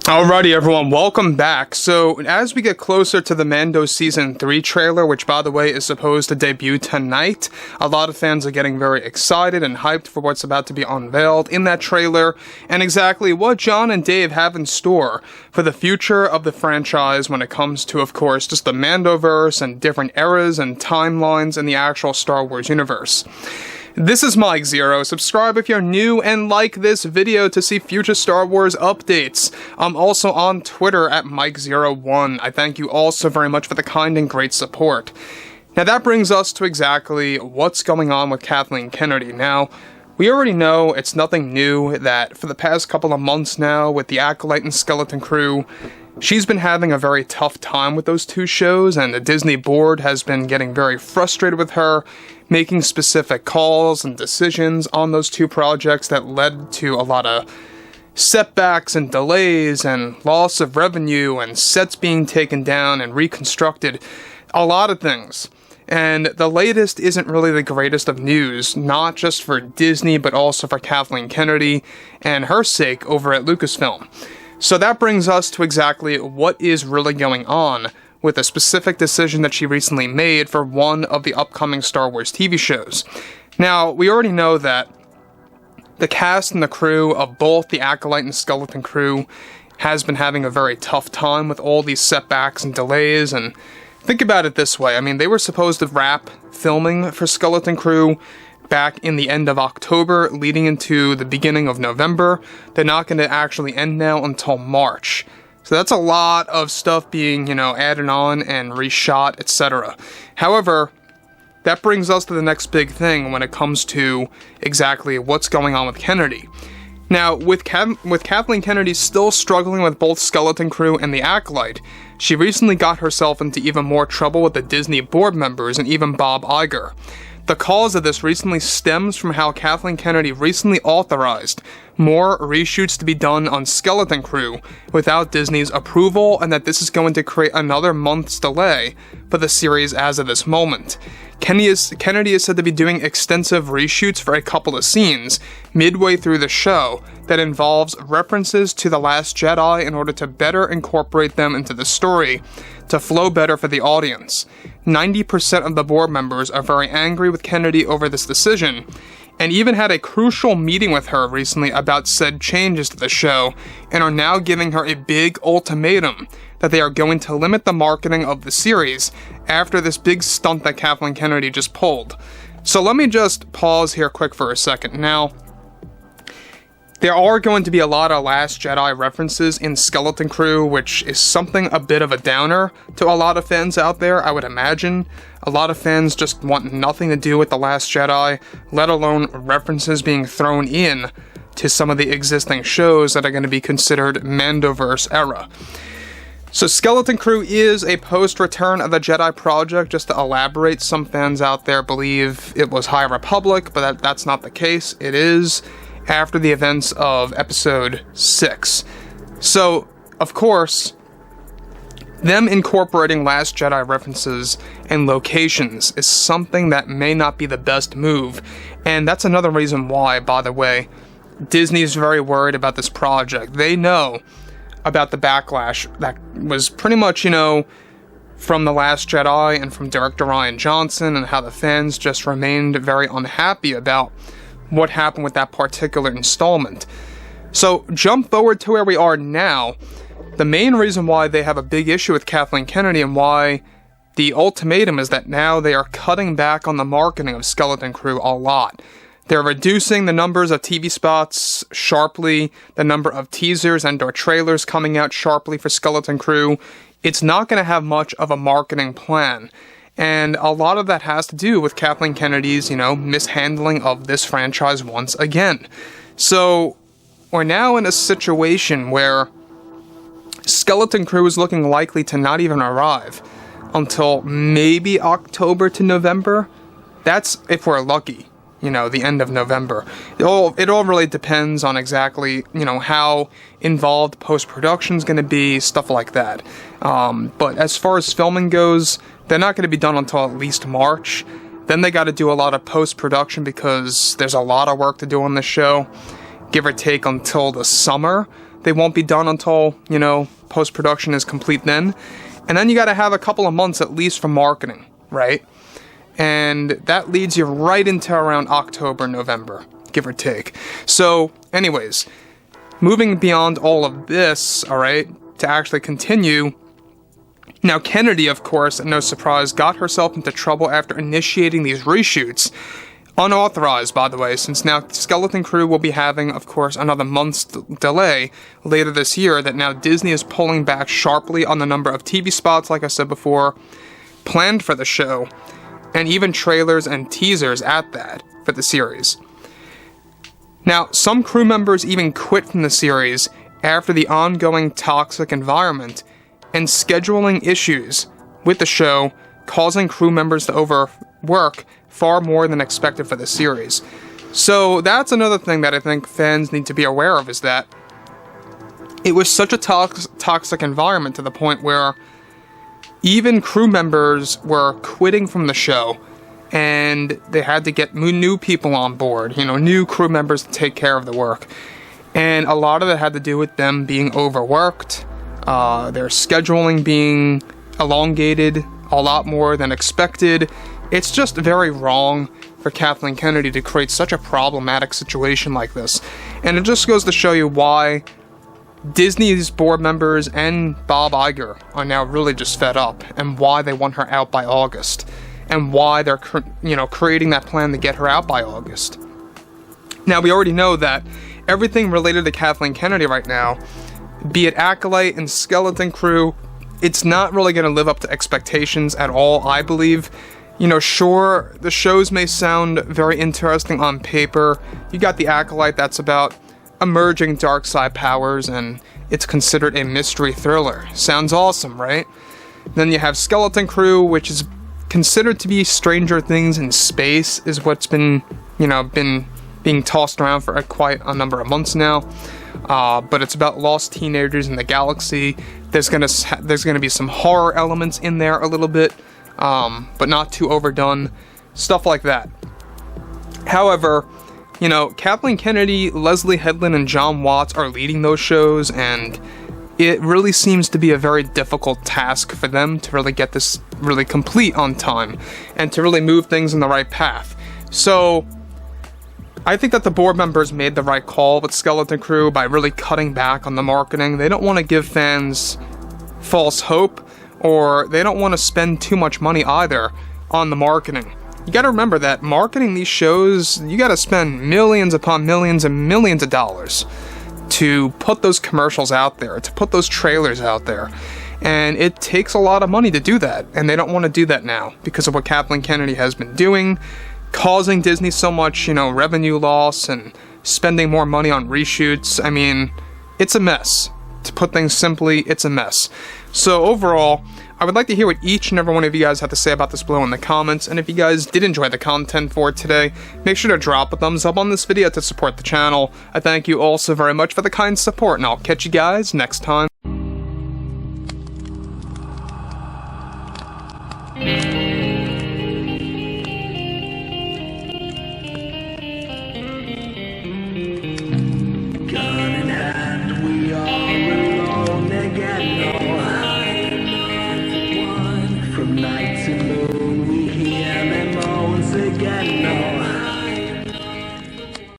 Alrighty everyone, welcome back. So, as we get closer to the Mando Season 3 trailer, which by the way is supposed to debut tonight, a lot of fans are getting very excited and hyped for what's about to be unveiled in that trailer, and exactly what John and Dave have in store for the future of the franchise when it comes to, of course, just the Mandoverse and different eras and timelines in the actual Star Wars universe. This is Mike Zero. Subscribe if you're new and like this video to see future Star Wars updates. I'm also on Twitter at Mike01. I thank you all so very much for the kind and great support. Now that brings us to exactly what's going on with Kathleen Kennedy. Now, we already know it's nothing new that for the past couple of months now with the Acolyte and Skeleton Crew, she's been having a very tough time with those two shows, and the Disney board has been getting very frustrated with her, making specific calls and decisions on those two projects that led to a lot of setbacks and delays and loss of revenue and sets being taken down and reconstructed, a lot of things. And the latest isn't really the greatest of news, not just for Disney but also for Kathleen Kennedy and her sake over at Lucasfilm. So that brings us to exactly what is really going on with a specific decision that she recently made for one of the upcoming Star Wars TV shows. Now, we already know that the cast and the crew of both the Acolyte and Skeleton Crew has been having a very tough time with all these setbacks and delays, and think about it this way. I mean, they were supposed to wrap filming for Skeleton Crew back in the end of October, leading into the beginning of November. They're not going to actually end now until March. So that's a lot of stuff being, added on and reshot, etc. However, that brings us to the next big thing when it comes to exactly what's going on with Kennedy. Now, with Kathleen Kennedy still struggling with both Skeleton Crew and the Acolyte, she recently got herself into even more trouble with the Disney board members and even Bob Iger. The cause of this recently stems from how Kathleen Kennedy recently authorized more reshoots to be done on Skeleton Crew without Disney's approval, and that this is going to create another month's delay for the series as of this moment. Kennedy is said to be doing extensive reshoots for a couple of scenes midway through the show that involves references to The Last Jedi in order to better incorporate them into the story to flow better for the audience. 90% of the board members are very angry with Kennedy over this decision, and even had a crucial meeting with her recently about said changes to the show, and are now giving her a big ultimatum that they are going to limit the marketing of the series after this big stunt that Kathleen Kennedy just pulled. So let me just pause here quick for a second. Now, there are going to be a lot of Last Jedi references in Skeleton Crew, which is something a bit of a downer to a lot of fans out there, I would imagine. A lot of fans just want nothing to do with The Last Jedi, let alone references being thrown in to some of the existing shows that are going to be considered Mandoverse era. So Skeleton Crew is a post-Return of the Jedi project. Just to elaborate, some fans out there believe it was High Republic, but that's not the case. It is after the events of Episode 6. So, of course, them incorporating Last Jedi references and locations is something that may not be the best move, and that's another reason why, by the way, Disney is very worried about this project. They know about the backlash that was pretty much, from The Last Jedi and from director Rian Johnson, and how the fans just remained very unhappy about what happened with that particular installment. So, jump forward to where we are now. The main reason why they have a big issue with Kathleen Kennedy and why the ultimatum is that now they are cutting back on the marketing of Skeleton Crew a lot. They're reducing the numbers of TV spots sharply, the number of teasers and/or trailers coming out sharply for Skeleton Crew. It's not going to have much of a marketing plan. And a lot of that has to do with Kathleen Kennedy's, mishandling of this franchise once again. So, we're now in a situation where Skeleton Crew is looking likely to not even arrive until maybe October to November. That's if we're lucky, the end of November. It all really depends on exactly, how involved post-production's going to be, stuff like that. But as far as filming goes, they're not going to be done until at least March. Then they got to do a lot of post-production because there's a lot of work to do on the show, give or take until the summer. They won't be done until, you know, post-production is complete then. And then you got to have a couple of months at least for marketing, right? And that leads you right into around October, November, give or take. So, anyways, moving beyond all of this, all right, to actually continue. Now, Kennedy, of course, no surprise, got herself into trouble after initiating these reshoots. Unauthorized, by the way, since now Skeleton Crew will be having, of course, another month's delay later this year, that now Disney is pulling back sharply on the number of TV spots, like I said before, planned for the show, and even trailers and teasers at that for the series. Now, some crew members even quit from the series after the ongoing toxic environment and scheduling issues with the show, causing crew members to overwork far more than expected for the series. So that's another thing that I think fans need to be aware of, is that it was such a toxic environment to the point where even crew members were quitting from the show, and they had to get new people on board, you know, new crew members to take care of the work. And a lot of it had to do with them being overworked, their scheduling being elongated a lot more than expected. It's just very wrong for Kathleen Kennedy to create such a problematic situation like this. And it just goes to show you why Disney's board members and Bob Iger are now really just fed up, and why they want her out by August, and why they're, you know, creating that plan to get her out by August. Now, we already know that everything related to Kathleen Kennedy right now, be it Acolyte and Skeleton Crew, it's not really going to live up to expectations at all, I believe. You know, sure, the shows may sound very interesting on paper. You got the Acolyte, that's about emerging dark side powers, and it's considered a mystery thriller. Sounds awesome, right? Then you have Skeleton Crew, which is considered to be Stranger Things in space, is what's been, you know, being tossed around for quite a number of months now. But it's about lost teenagers in the galaxy. There's gonna be some horror elements in there a little bit, but not too overdone, stuff like that. However, you know, Kathleen Kennedy, Leslie Headland, and John Watts are leading those shows, and it really seems to be a very difficult task for them to really get this really complete on time, and to really move things in the right path. So, I think that the board members made the right call with Skeleton Crew by really cutting back on the marketing. They don't want to give fans false hope, or they don't want to spend too much money either on the marketing. You gotta remember that marketing these shows, you gotta spend millions upon millions and millions of dollars to put those commercials out there, to put those trailers out there. And it takes a lot of money to do that, and they don't want to do that now because of what Kathleen Kennedy has been doing, causing Disney so much, you know, revenue loss and spending more money on reshoots. I mean, it's a mess. To put things simply, it's a mess. So overall, I would like to hear what each and every one of you guys have to say about this below in the comments, and if you guys did enjoy the content for today, make sure to drop a thumbs up on this video to support the channel. I thank you all so very much for the kind support, and I'll catch you guys next time. Night to moon, we hear them moans again.